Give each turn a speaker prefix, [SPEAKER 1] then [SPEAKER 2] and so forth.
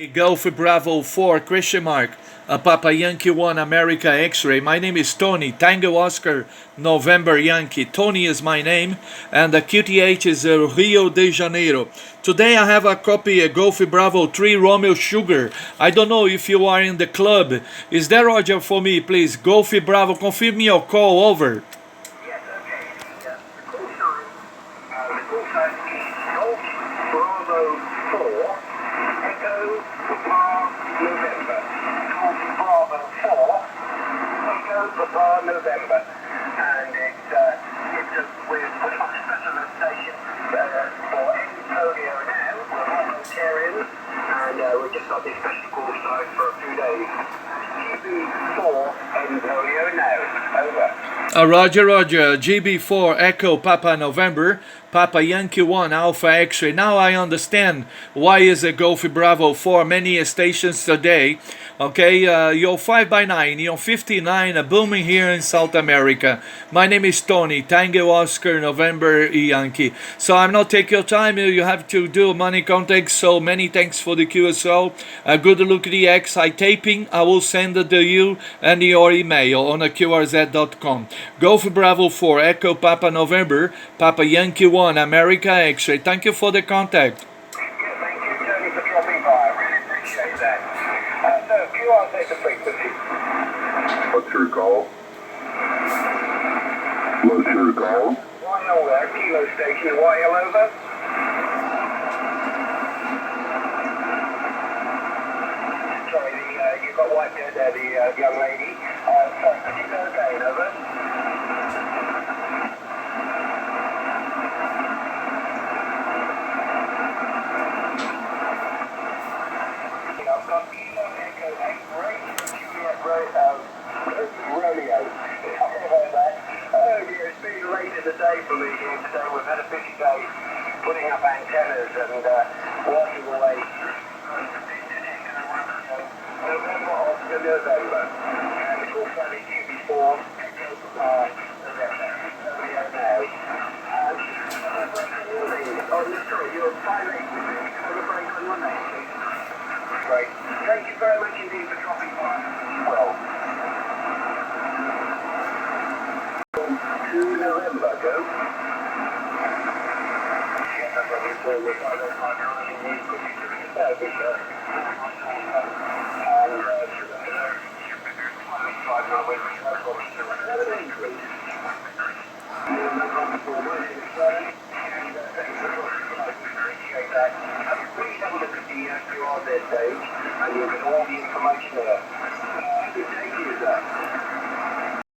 [SPEAKER 1] Golf Bravo 4 question mark Papa Yankee 1 America X-ray. My name is Tony, Tango Oscar November Yankee. Tony is my name and the QTH is Rio de Janeiro. Today I have a copy of Golf Bravo 3 Romeo Sugar. I don't know if you are in the club. Is there Roger for me please? Golf Bravo, confirm your call, over.
[SPEAKER 2] Yes, okay. The call sign is Golf Bravo 4 Echo Papa November. Golf Bravo 4 Echo Papa November. And we're putting on a special station for any polio now. We're all Rotarians and we've just got this special call sign for a few days. GB4 N polio now. Over.
[SPEAKER 1] Roger, GB4 Echo Papa November, Papa Yankee 1 Alpha X-ray. Now I understand why is a Golf Bravo 4 many stations today. Okay, you're 5x9, you're 59, booming here in South America. My name is Tony, Tango Oscar November Yankee. So I'm not taking your time, you have to do money contacts, so many thanks for the QSO. Good look at the X, I taping, I will send it to you and your email on qrz.com. Golf Bravo 4 Echo Papa November, Papa Yankee 1 America X-ray. Thank you for the contact.
[SPEAKER 2] Yeah, thank you, Tony, for dropping by. I really appreciate that. So, QRZ the frequency.
[SPEAKER 3] What's your call? What's your call?
[SPEAKER 2] YL there, Kilo Station, YL over. Sorry, you got wiped out there, the young lady. Sorry, could you go again, over? I've got Kilo Echo 8 Juliet Romeo. Sorry about that. Oh dear, it's been late in the day for me here today. We've had a busy day putting up antennas and working away. November Oscar November. And the call sign is GB4 Echo November. Romeo now. Oh, sorry, you're 5-8 with me. Have a break on your name, please. Great. Thank you very much indeed for dropping by. Well, 2 November, go. Yes, I've got you for this. I don't mind running you quickly to the service, sir. And, appreciate that. Please have a look at the QRZ page and you'll get all the information there.